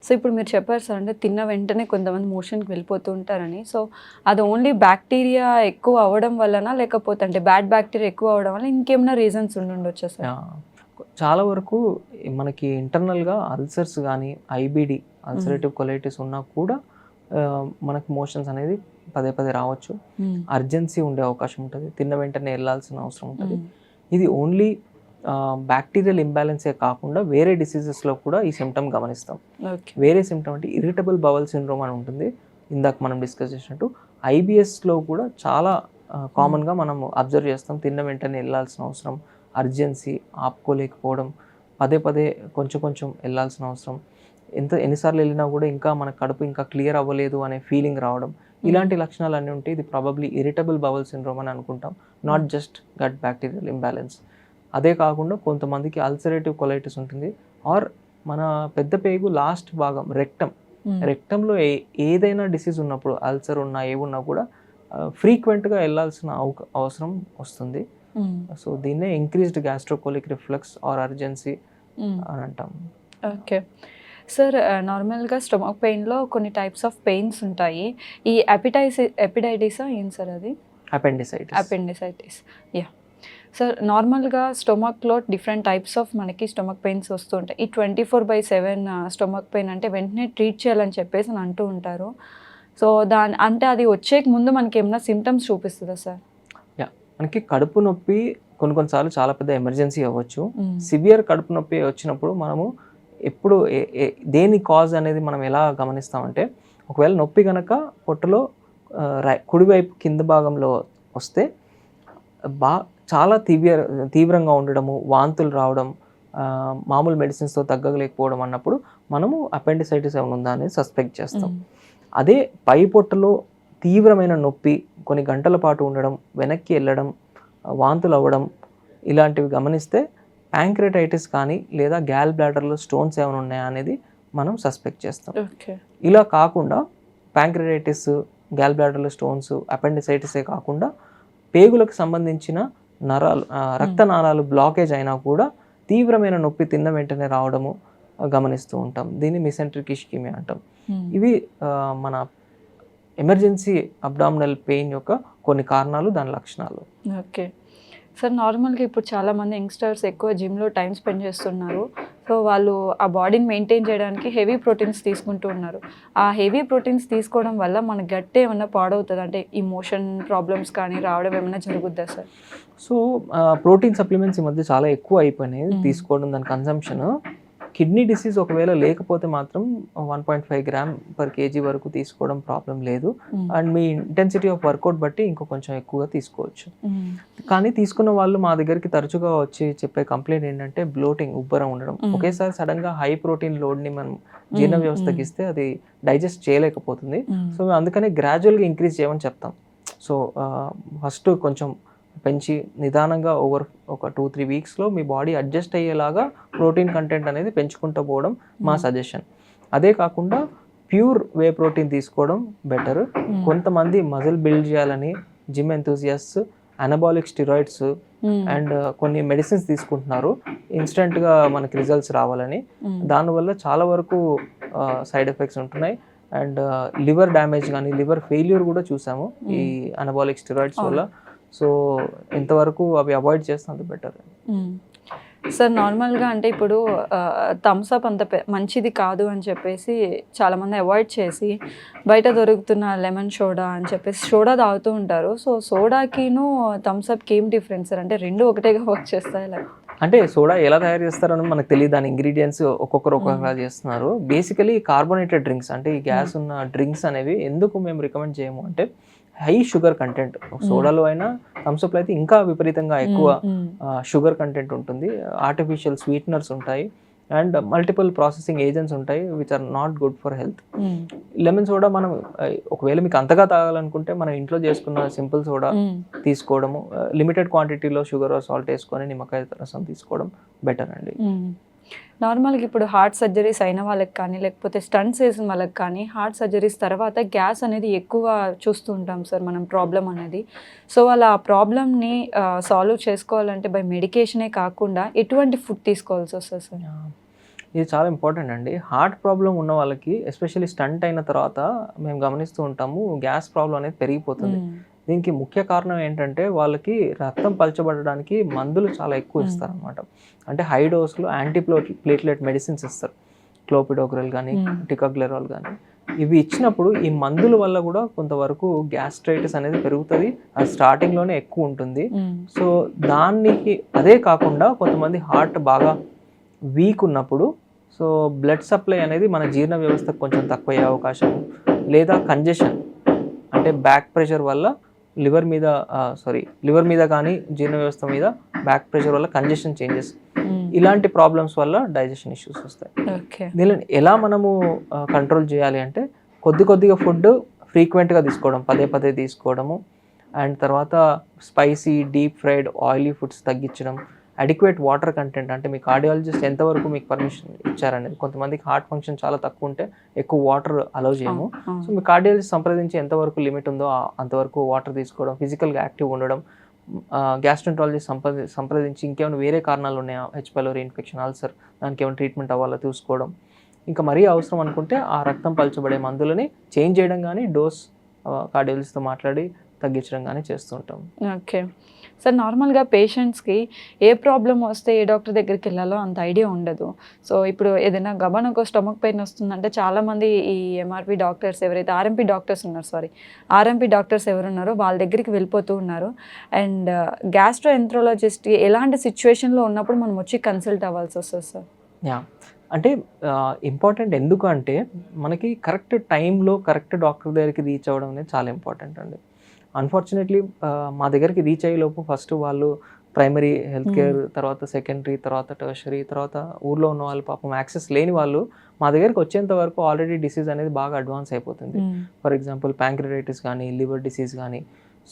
So ఇప్పుడు మీరు చెప్పారు సార్ అంటే తిన్న వెంటనే కొంతమంది మోషన్కి వెళ్ళిపోతూ ఉంటారని. సో అది ఓన్లీ బ్యాక్టీరియా ఎక్కువ అవ్వడం వల్లనా? లేకపోతే అంటే బ్యాడ్ బ్యాక్టీరియా ఎక్కువ అవ్వడం వల్ల ఇంకేమైనా రీజన్స్ ఉండుండొచ్చా సార్? చాలా వరకు మనకి ఇంటర్నల్‌గా అల్సర్స్ గానీ, ఐబీడీ అల్సరేటివ్ కొలైటిస్ ఉన్నా కూడా మనకి మోషన్స్ అనేది పదే పదే రావచ్చు. అర్జెన్సీ ఉండే అవకాశం ఉంటది. తిన్న వెంటనే ఎళ్ళాల్సిన అవసరం ఉంటది. ఇది ఓన్లీ బ్యాక్టీరియల్ ఇంబాలెన్సే కాకుండా వేరే డిసీజెస్‌లో కూడా ఈ సిమ్టమ్ గమనిస్తాం. వేరే సిమ్టమ్ అంటే ఇరిటబుల్ బవల్ సిండ్రోమ్ అని ఉంటుంది. ఇందాక మనం డిస్కస్ చేసినట్టు ఐబీఎస్‌లో కూడా చాలా కామన్‌గా మనం అబ్జర్వ్ చేస్తాం. తిన్న వెంటనే ఎళ్ళాల్సిన అవసరం, అర్జెన్సీ, ఆపుకోలేకపోవడం, పదే పదే కొంచెం కొంచెం ఎళ్ళాల్సిన అవసరం, ఎన్నిసార్లు వెళ్ళినా కూడా ఇంకా మన కడుపు ఇంకా క్లియర్ అవ్వలేదు అనే ఫీలింగ్ రావడం, ఇలాంటి లక్షణాలన్నీ ఉంటే ఇది ప్రాబబ్లీ ఇరిటబుల్ బవల్ సిండ్రోమ్ అని అనుకుంటాం, not just gut bacterial imbalance. అదే కాకుండా కొంతమందికి అల్సరేటివ్ కొలైటిస్ ఉంటుంది. ఆర్ మన పెద్ద పేగు లాస్ట్ భాగం రెక్టంలో ఏదైనా డిసీజ్ ఉన్నప్పుడు, అల్సర్ ఉన్నా ఏమున్నా కూడా ఫ్రీక్వెంట్గా వెళ్ళాల్సిన అవసరం వస్తుంది. సో దీన్నే increased gastrocolic reflux or urgency అని అంటాం. ఓకే సార్, నార్మల్గా స్టొమక్ పెయిన్లో కొన్ని టైప్స్ ఆఫ్ పెయిన్స్ ఉంటాయి. ఈ ఎపిడైటిసా ఏం సార్ అది? అపెండిసైటిస్. యా సార్, నార్మల్గా స్టొమక్లో డిఫరెంట్ టైప్స్ ఆఫ్ మనకి స్టొమక్ పెయిన్స్ వస్తూ ఉంటాయి. ఈ 24/7 స్టొమక్ పెయిన్ అంటే వెంటనే ట్రీట్ చేయాలని చెప్పేసి అని అంటూ ఉంటారు. సో అంటే అది వచ్చేక ముందు మనకి ఏమైనా సిమ్టమ్స్ చూపిస్తుందా సార్? మనకి కడుపు నొప్పి కొన్నిసార్లు చాలా పెద్ద ఎమర్జెన్సీ అవ్వచ్చు. సివియర్ కడుపు నొప్పి వచ్చినప్పుడు మనము ఎప్పుడు దేని కాజ్ అనేది మనం ఎలా గమనిస్తామంటే, ఒకవేళ నొప్పి కనుక పొట్టలో కుడివైపు కింద భాగంలో వస్తే చాలా తీవ్రంగా ఉండడము, వాంతులు రావడం, మామూలు మెడిసిన్స్తో తగ్గలేకపోవడం అన్నప్పుడు మనము అపెండిసైటిస్ ఏమైనా ఉందా అనేది సస్పెక్ట్ చేస్తాం. అదే పై పొట్టలో తీవ్రమైన నొప్పి కొన్ని గంటల పాటు ఉండడం, వెనక్కి వెళ్ళడం, వాంతులు అవ్వడం, ఇలాంటివి గమనిస్తే ప్యాంక్రెటైటిస్ కానీ లేదా గ్యాల్ బ్లాడర్లో స్టోన్స్ ఏమైనా ఉన్నాయా అనేది మనం సస్పెక్ట్ చేస్తాం. ఇలా కాకుండా ప్యాంక్రెటైటిస్, గ్యాల్ బ్లాడర్లో స్టోన్స్, అపెండిసైటిసే కాకుండా పేగులకు సంబంధించిన నరాలు, రక్తనాళాలు బ్లాకేజ్ అయినా కూడా తీవ్రమైన నొప్పి తిన్న వెంటనే రావడము గమనిస్తూ ఉంటాం. దీన్ని మిసెంట్రిక్ ఇష్కిమియా అంటాం. ఇవి మన ఎమర్జెన్సీ అబ్డామినల్ పెయిన్ యొక్క కొన్ని కారణాలు, దాని లక్షణాలు. ఓకే సార్, నార్మల్గా ఇప్పుడు చాలామంది యంగ్స్టర్స్ ఎక్కువ జిమ్లో టైం స్పెండ్ చేస్తున్నారు. సో వాళ్ళు ఆ బాడీని మెయింటైన్ చేయడానికి హెవీ ప్రోటీన్స్ తీసుకుంటూ ఉన్నారు. ఆ హెవీ ప్రోటీన్స్ తీసుకోవడం వల్ల మన గట్ ఏమైనా పాడవుతుంది, అంటే ఈ మోషన్ ప్రాబ్లమ్స్ కానీ రావడం ఏమైనా జరుగుద్దా సార్? సో ప్రోటీన్ సప్లిమెంట్స్ ఈ మధ్య చాలా ఎక్కువ అయిపోయినాయి తీసుకోవడం, దాని కన్సంప్షన్. కిడ్నీ డిసీజ్ ఒకవేళ లేకపోతే మాత్రం 1.5 గ్రామ్ పర్ కేజీ వరకు తీసుకోవడం ప్రాబ్లం లేదు. And me intensity of work out బట్టి కొంచెం ఎక్కువగా తీసుకోవచ్చు. కానీ తీసుకున్న వాళ్ళు మా దగ్గరికి తరచుగా వచ్చి చెప్పే కంప్లైంట్ ఏంటంటే బ్లోటింగ్, ఉబ్బరం ఉండడం. ఒకేసారి సడన్గా హై ప్రోటీన్ లోడ్ని మనం జీర్ణ వ్యవస్థకి ఇస్తే అది డైజెస్ట్ చేయలేకపోతుంది. సో మేము అందుకనే గ్రాడ్యువల్గా ఇంక్రీజ్ చేయమని చెప్తాం. సో ఫస్ట్ కొంచెం పెంచి నిదానంగా ఓవర్ ఒక 2-3 వీక్స్లో మీ బాడీ అడ్జస్ట్ అయ్యేలాగా ప్రోటీన్ కంటెంట్ అనేది పెంచుకుంటూ పోవడం మా సజెషన్. అదే కాకుండా ప్యూర్ వే ప్రోటీన్ తీసుకోవడం బెటర్. కొంతమంది మజిల్ బిల్డ్ చేయాలని జిమ్ ఎంతూజియాస్ట్స్ అనబాలిక్ స్టిరాయిడ్స్ అండ్ కొన్ని మెడిసిన్స్ తీసుకుంటున్నారు ఇన్స్టెంట్గా మనకి రిజల్ట్స్ రావాలని. దానివల్ల చాలా వరకు సైడ్ ఎఫెక్ట్స్ ఉంటున్నాయి. అండ్ లివర్ డ్యామేజ్ కానీ లివర్ ఫెయిల్యూర్ కూడా చూసాము ఈ అనబాలిక్ స్టిరాయిడ్స్ వల్ల. సో ఎంతవరకు అవి అవాయిడ్ చేస్తే అంత బెటర్. సార్, నార్మల్గా అంటే ఇప్పుడు థమ్స్అప్ అంత మంచిది కాదు అని చెప్పేసి చాలామంది అవాయిడ్ చేసి బయట దొరుకుతున్న లెమన్ సోడా అని చెప్పేసి సోడా తాగుతూ ఉంటారు. సో సోడాకిను థమ్స్అప్కి ఏం డిఫరెన్స్ సార్? అంటే రెండు ఒకటేగా వర్క్ చేస్తాయి? అంటే సోడా ఎలా తయారు చేస్తారని మనకు తెలియదు. దాని ఇంగ్రీడియంట్స్ ఒక్కొక్కరు ఒక్కొక్కలా చేస్తున్నారు. బేసికలీ కార్బోనేటెడ్ డ్రింక్స్ అంటే ఈ గ్యాస్ ఉన్న డ్రింక్స్ అనేవి ఎందుకు మేము రికమెండ్ చేయము అంటే హై షుగర్ కంటెంట్. సోడాలో అయినా థమ్స్అప్లో అయితే ఇంకా విపరీతంగా ఎక్కువ షుగర్ కంటెంట్ ఉంటుంది. ఆర్టిఫిషియల్ స్వీట్నర్స్ ఉంటాయి అండ్ మల్టిపుల్ ప్రాసెసింగ్ ఏజెంట్స్ ఉంటాయి which are not good for health. Lemon soda మనం ఒకవేళ మీకు అంతగా తాగాలనుకుంటే మనం ఇంట్లో చేసుకున్న సింపుల్ సోడా తీసుకోవడము, లిమిటెడ్ క్వాంటిటీలో షుగర్ సాల్ట్ వేసుకొని నిమ్మకాయ రసం తీసుకోవడం బెటర్ అండి. నార్మల్గా ఇప్పుడు హార్ట్ సర్జరీస్ అయిన వాళ్ళకి కానీ లేకపోతే స్టంట్స్ వేసిన వాళ్ళకి కానీ హార్ట్ సర్జరీస్ తర్వాత గ్యాస్ అనేది ఎక్కువ చూస్తూ ఉంటాం సార్ మనం, ప్రాబ్లం అనేది. సో వాళ్ళ ఆ ప్రాబ్లమ్ని సాల్వ్ చేసుకోవాలంటే బై మెడికేషనే కాకుండా ఎటువంటి ఫుడ్ తీసుకోవాల్సి వస్తుంది సార్? ఇది చాలా ఇంపార్టెంట్ అండి. హార్ట్ ప్రాబ్లం ఉన్న వాళ్ళకి ఎస్పెషల్లీ స్టంట్ అయిన తర్వాత మేము గమనిస్తూ ఉంటాము గ్యాస్ ప్రాబ్లం అనేది పెరిగిపోతుంది. దీనికి ముఖ్య కారణం ఏంటంటే వాళ్ళకి రక్తం పలచబడడానికి మందులు చాలా ఎక్కువ ఇస్తారనమాట. అంటే హై డోస్లో ప్లేట్లెట్ మెడిసిన్స్ ఇస్తారు. క్లోపిడోగ్రల్ కానీ టికాగ్లెరాల్ కానీ ఇవి ఇచ్చినప్పుడు ఈ మందుల వల్ల కూడా కొంతవరకు గ్యాస్ట్రైటిస్ అనేది పెరుగుతుంది. అది స్టార్టింగ్లోనే ఎక్కువ ఉంటుంది. సో దానికి అదే కాకుండా కొంతమంది హార్ట్ బాగా వీక్ ఉన్నప్పుడు సో బ్లడ్ సప్లై అనేది మన జీర్ణ వ్యవస్థకు కొంచెం తక్కువయ్యే అవకాశం, లేదా కంజెషన్ అంటే బ్యాక్ ప్రెషర్ వల్ల లివర్ మీద కానీ జీర్ణ వ్యవస్థ మీద బ్యాక్ ప్రెషర్ వల్ల కంజెషన్ చేంజెస్, ఇలాంటి ప్రాబ్లమ్స్ వల్ల డైజెషన్ ఇష్యూస్ వస్తాయి. దీనిని ఎలా మనము కంట్రోల్ చేయాలి అంటే కొద్దిగా ఫుడ్ ఫ్రీక్వెంట్గా తీసుకోవడం, పదే తీసుకోవడము, అండ్ తర్వాత spicy deep fried oily foods తగ్గించడం, అడిక్వేట్ వాటర్ కంటెంట్ అంటే మీ కార్డియాలజిస్ట్ ఎంతవరకు మీకు పర్మిషన్ ఇచ్చారనేది. కొంతమందికి హార్ట్ ఫంక్షన్ చాలా తక్కువ ఉంటే ఎక్కువ వాటర్ అలౌ చేయము. సో మీ కార్డియాలజిస్ట్ సంప్రదించి ఎంతవరకు లిమిట్ ఉందో అంతవరకు వాటర్ తీసుకోవడం, ఫిజికల్గా యాక్టివ్ ఉండడం, గ్యాస్ట్రెంటాలజిస్ట్ సంప్రదించి ఇంకేమైనా వేరే కారణాలు ఉన్నాయా, హెచ్ పైలోరీ ఇన్ఫెక్షన్, అల్సర్, దానికి ఏమైనా ట్రీట్మెంట్ అవ్వాలో చూసుకోవడం, ఇంకా మరీ అవసరం అనుకుంటే ఆ రక్తం పలచబడే మందులని చేంజ్ చేయడం కానీ డోస్ కార్డియాలజిస్ట్తో మాట్లాడి తగ్గించడం కానీ చేస్తుంటాం. ఓకే సార్, నార్మల్గా పేషెంట్స్కి ఏ ప్రాబ్లం వస్తే ఏ డాక్టర్ దగ్గరికి వెళ్ళాలో అంత ఐడియా ఉండదు. సో ఇప్పుడు ఏదైనా గబనకు స్టమక్ పెయిన్ వస్తుందంటే చాలామంది ఈ ఎంఆర్పి డాక్టర్స్ ఎవరైతే ఆర్ఎంపీ డాక్టర్స్ ఎవరున్నారో వాళ్ళ దగ్గరికి వెళ్ళిపోతూ ఉన్నారు. అండ్ గ్యాస్ట్రోఎంట్రాలజిస్ట్ ఎలాంటి సిచ్యువేషన్లో ఉన్నప్పుడు మనం వచ్చి కన్సల్ట్ అవ్వాల్సి వస్తుంది సార్? అంటే ఇంపార్టెంట్ ఎందుకు అంటే మనకి కరెక్ట్ టైంలో కరెక్ట్ డాక్టర్ దగ్గరికి రీచ్ అవ్వడం అనేది చాలా ఇంపార్టెంట్ అండి. అన్ఫార్చునేట్లీ మా దగ్గరికి రీచ్ అయ్యేలోపు ఫస్ట్ వాళ్ళు ప్రైమరీ హెల్త్ కేర్, తర్వాత సెకండరీ, తర్వాత టెర్షరీ, తర్వాత ఊర్లో ఉన్న వాళ్ళు పాపం యాక్సెస్ లేని వాళ్ళు మా దగ్గరికి వచ్చేంత వరకు ఆల్రెడీ డిసీజ్ అనేది బాగా అడ్వాన్స్ అయిపోతుంది. ఫర్ ఎగ్జాంపుల్ ప్యాంక్రియాటిస్ కానీ, లివర్ డిసీజ్ కానీ.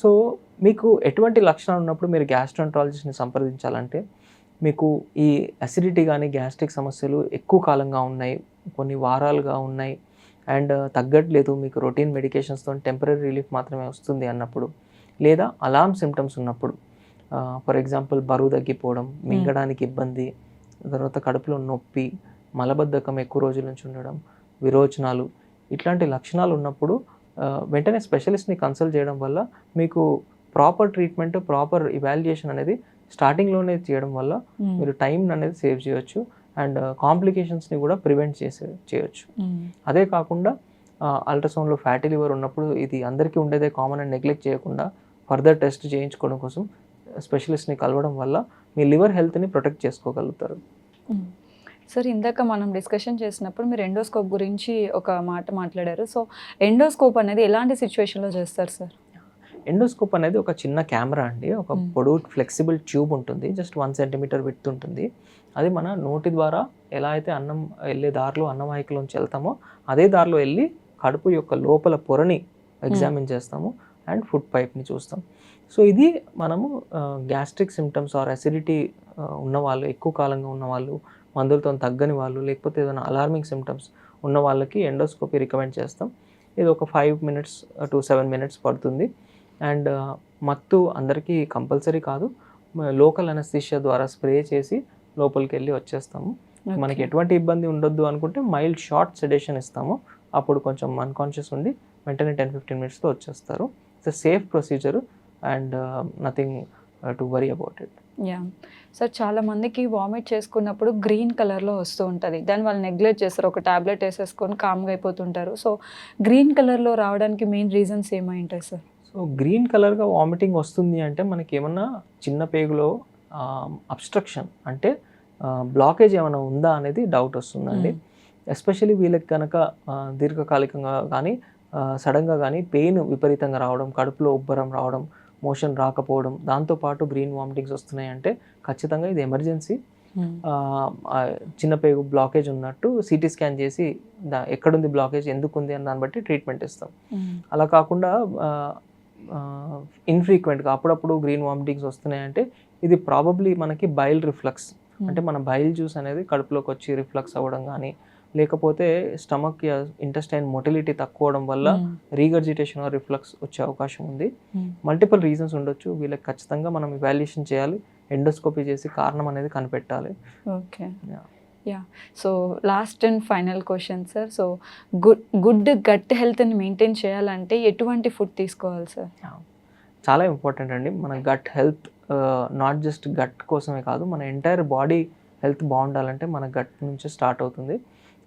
సో మీకు ఎటువంటి లక్షణాలు ఉన్నప్పుడు మీరు గ్యాస్ట్రోఎంట్రాలజిస్ట్ని సంప్రదించాలంటే మీకు ఈ అసిడిటీ కానీ గ్యాస్ట్రిక్ సమస్యలు ఎక్కువ కాలంగా ఉన్నాయి, కొన్ని వారాలుగా ఉన్నాయి, అండ్ తగ్గట్లేదు, మీకు రొటీన్ మెడికేషన్స్తో టెంపరీ రిలీఫ్ మాత్రమే వస్తుంది అన్నప్పుడు, లేదా అలార్మ్ సిమ్టమ్స్ ఉన్నప్పుడు, ఫర్ ఎగ్జాంపుల్ బరువు తగ్గిపోవడం, మింగడానికి ఇబ్బంది, తర్వాత కడుపులో నొప్పి, మలబద్ధకం ఎక్కువ రోజుల నుంచి ఉండడం, విరోచనాలు, ఇట్లాంటి లక్షణాలు ఉన్నప్పుడు వెంటనే స్పెషలిస్ట్ని కన్సల్ట్ చేయడం వల్ల మీకు ప్రాపర్ ట్రీట్మెంట్, ప్రాపర్ ఇవాల్యుయేషన్ అనేది స్టార్టింగ్లోనే చేయడం వల్ల మీరు టైం అనేది సేవ్ చేయొచ్చు అండ్ కాంప్లికేషన్స్ని కూడా ప్రివెంట్ చేయొచ్చు. అదే కాకుండా అల్ట్రాసౌండ్లో ఫ్యాటీ లివర్ ఉన్నప్పుడు ఇది అందరికీ ఉండేదే కామన్ అండ్ నెగ్లెక్ట్ చేయకుండా ఫర్దర్ టెస్ట్ చేయించుకోవడం కోసం స్పెషలిస్ట్ని కలవడం వల్ల మీ లివర్ హెల్త్ని ప్రొటెక్ట్ చేసుకోగలుగుతారు. సార్, ఇందాక మనం డిస్కషన్ చేసినప్పుడు మీరు ఎండోస్కోప్ గురించి ఒక మాట మాట్లాడారు. సో ఎండోస్కోప్ అనేది ఎలాంటి సిచ్యువేషన్లో చేస్తారు సార్? ఎండోస్కోప్ అనేది ఒక చిన్న కెమెరా అండి. ఒక పొడవు ఫ్లెక్సిబుల్ ట్యూబ్ ఉంటుంది, జస్ట్ 1 సెంటీమీటర్ విడ్త్ ఉంటుంది. అది మన నోటి ద్వారా ఎలా అయితే అన్నం వెళ్ళే దారిలో అన్నవాహికలోంచి వెళ్తామో అదే దారిలో వెళ్ళి కడుపు యొక్క లోపల పొరని ఎగ్జామిన్ చేస్తాము అండ్ ఫుడ్ పైప్ని చూస్తాం. సో ఇది మనము గ్యాస్ట్రిక్ సిమ్టమ్స్ ఆర్ అసిడిటీ ఉన్నవాళ్ళు, ఎక్కువ కాలంగా ఉన్నవాళ్ళు, మందులతో తగ్గని వాళ్ళు, లేకపోతే ఏదైనా అలార్మింగ్ సిమ్టమ్స్ ఉన్న వాళ్ళకి ఎండోస్కోపీ రికమెండ్ చేస్తాం. ఇది ఒక 5 minutes to 7 minutes పడుతుంది. అండ్ మత్తు అందరికీ కంపల్సరీ కాదు, లోకల్ అనస్థీషియా ద్వారా స్ప్రే చేసి లోపలికి వెళ్ళి వచ్చేస్తాము. మనకి ఎటువంటి ఇబ్బంది ఉండొద్దు అనుకుంటే మైల్డ్ షార్ట్ సెడేషన్ ఇస్తాము. అప్పుడు కొంచెం అన్కాన్షియస్ ఉండి వెంటనే 10-15 minutesతో వచ్చేస్తారు. It's a safe procedure and nothing to worry about it. Sir, చాలా మందికి వామిట్ చేసుకున్నప్పుడు గ్రీన్ కలర్లో వస్తూ ఉంటుంది. దాన్ని వాళ్ళు నెగ్లెక్ట్ చేస్తారు, ఒక టాబ్లెట్ వేసేసుకొని కామ్గా అయిపోతుంటారు. సో గ్రీన్ కలర్లో రావడానికి మెయిన్ రీజన్స్ ఏమై ఉంటాయి సార్? సో గ్రీన్ కలర్గా వామిటింగ్ వస్తుంది అంటే మనకి ఏమన్నా చిన్న పేగులో అబ్స్ట్రక్షన్ అంటే బ్లాకేజ్ ఏమైనా ఉందా అనేది డౌట్ వస్తుందండి. ఎస్పెషల్లీ వీళ్ళకి కనుక దీర్ఘకాలికంగా కానీ సడన్గా కానీ పెయిన్ విపరీతంగా రావడం, కడుపులో ఉబ్బరం రావడం, మోషన్ రాకపోవడం, దాంతోపాటు గ్రీన్ వామిటింగ్స్ వస్తున్నాయి అంటే ఖచ్చితంగా ఇది ఎమర్జెన్సీ. చిన్న పేగు బ్లాకేజ్ ఉన్నట్టు సిటీ స్కాన్ చేసి ఎక్కడుంది బ్లాకేజ్, ఎందుకు ఉంది అని దాన్ని బట్టి ట్రీట్మెంట్ ఇస్తాం. అలా కాకుండా ఇన్ఫ్రీక్వెంట్గా అప్పుడప్పుడు గ్రీన్ వామిటింగ్స్ వస్తున్నాయంటే ఇది ప్రాబబ్లీ మనకి బైల్ రిఫ్లక్స్, అంటే మన బైల్ జ్యూస్ అనేది కడుపులోకి వచ్చి రిఫ్లక్స్ అవ్వడం కానీ, లేకపోతే స్టమక్ ఇంటెస్టైన్ మొటిలిటీ తక్కువ అవడం వల్ల రీగర్జిటేషన్ రిఫ్లక్స్ వచ్చే అవకాశం ఉంది. మల్టిపుల్ రీజన్స్ ఉండొచ్చు. వీళ్ళకి ఖచ్చితంగా మనం ఇవాల్యుయేషన్ చేయాలి, ఎండోస్కోపీ చేసి కారణం అనేది కనిపెట్టాలి. Okay, yeah, so last and final question sir. So good gut హెల్త్ని మెయింటైన్ చేయాలంటే ఎటువంటి ఫుడ్ తీసుకోవాలి సార్? చాలా ఇంపార్టెంట్ అండి. మన gut health not just gut కోసమే కాదు, మన ఎంటైర్ బాడీ హెల్త్ బాగుండాలంటే మన గట్ నుంచే స్టార్ట్ అవుతుంది.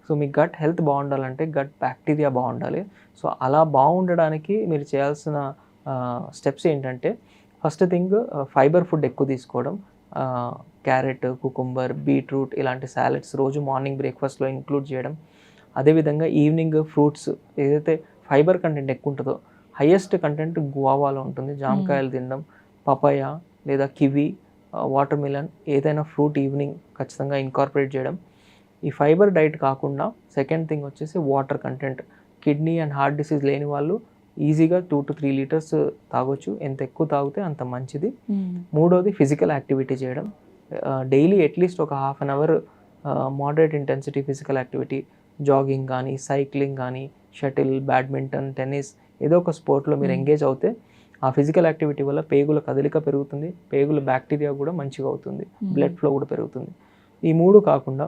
సో మీ గట్ హెల్త్ బాగుండాలంటే గట్ బ్యాక్టీరియా బాగుండాలి. సో అలా బాగుండడానికి మీరు చేయాల్సిన స్టెప్స్ ఏంటంటే, ఫస్ట్ థింగ్ ఫైబర్ ఫుడ్ ఎక్కువ తీసుకోవడం. క్యారెట్, కుకుంబర్, బీట్రూట్ ఇలాంటి సాలెడ్స్ రోజు మార్నింగ్ బ్రేక్ఫాస్ట్లో ఇంక్లూడ్ చేయడం. అదేవిధంగా ఈవినింగ్ ఫ్రూట్స్ ఏదైతే ఫైబర్ కంటెంట్ ఎక్కువ ఉంటుందో, హైయెస్ట్ కంటెంట్ గువావాలో ఉంటుంది. జామకాయలు తినడం, పపాయ లేదా కివి, వాటర్ మిలన్ ఏదైనా ఫ్రూట్ ఈవినింగ్ ఖచ్చితంగా ఇన్కార్పొరేట్ చేయడం. ఈ ఫైబర్ డైట్ కాకుండా సెకండ్ థింగ్ వచ్చేసి water content. Kidney and heart disease లేని వాళ్ళు ఈజీగా 2 to 3 లీటర్స్ తాగొచ్చు. ఎంత ఎక్కువ తాగితే అంత మంచిది. మూడోది ఫిజికల్ యాక్టివిటీ చేయడం. డైలీ అట్లీస్ట్ ఒక half an hour moderate intensity physical activity, jogging కానీ, సైక్లింగ్ కానీ, షటిల్, బ్యాడ్మింటన్, టెన్నిస్ ఏదో ఒక స్పోర్ట్లో మీరు ఎంగేజ్ అవుతే ఆ ఫిజికల్ యాక్టివిటీ వల్ల పేగుల కదలిక పెరుగుతుంది, పేగుల బ్యాక్టీరియా కూడా మంచిగా అవుతుంది, బ్లడ్ ఫ్లో కూడా పెరుగుతుంది. ఈ మూడు కాకుండా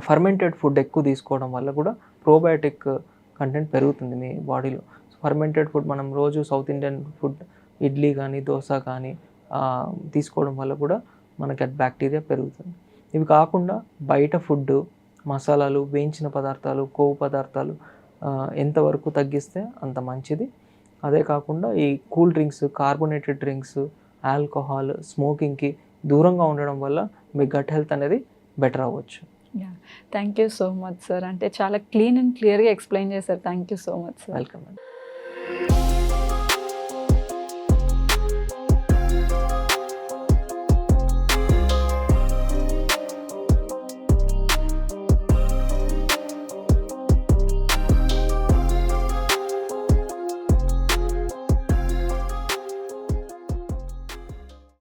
ఫర్మెంటెడ్ ఫుడ్ ఎక్కువ తీసుకోవడం వల్ల కూడా ప్రోబయోటిక్ కంటెంట్ పెరుగుతుంది మీ బాడీలో. ఫర్మెంటెడ్ ఫుడ్ మనం రోజు సౌత్ ఇండియన్ ఫుడ్ ఇడ్లీ కానీ, దోశ కానీ తీసుకోవడం వల్ల కూడా మన గట్ బ్యాక్టీరియా పెరుగుతుంది. ఇవి కాకుండా బయట ఫుడ్, మసాలాలు, వేయించిన పదార్థాలు, కొవ్వు పదార్థాలు ఎంతవరకు తగ్గిస్తే అంత మంచిది. అదే కాకుండా ఈ cool drinks, carbonated drinks, alcohol, స్మోకింగ్కి దూరంగా ఉండడం వల్ల మీ గట్ హెల్త్ అనేది బెటర్ అవ్వచ్చు. Yeah, thank you so much sir. అంటే చాలా క్లీన్ అండ్ క్లియర్గా ఎక్స్ప్లెయిన్ చేశారు. Thank you so much sir. Welcome అండి.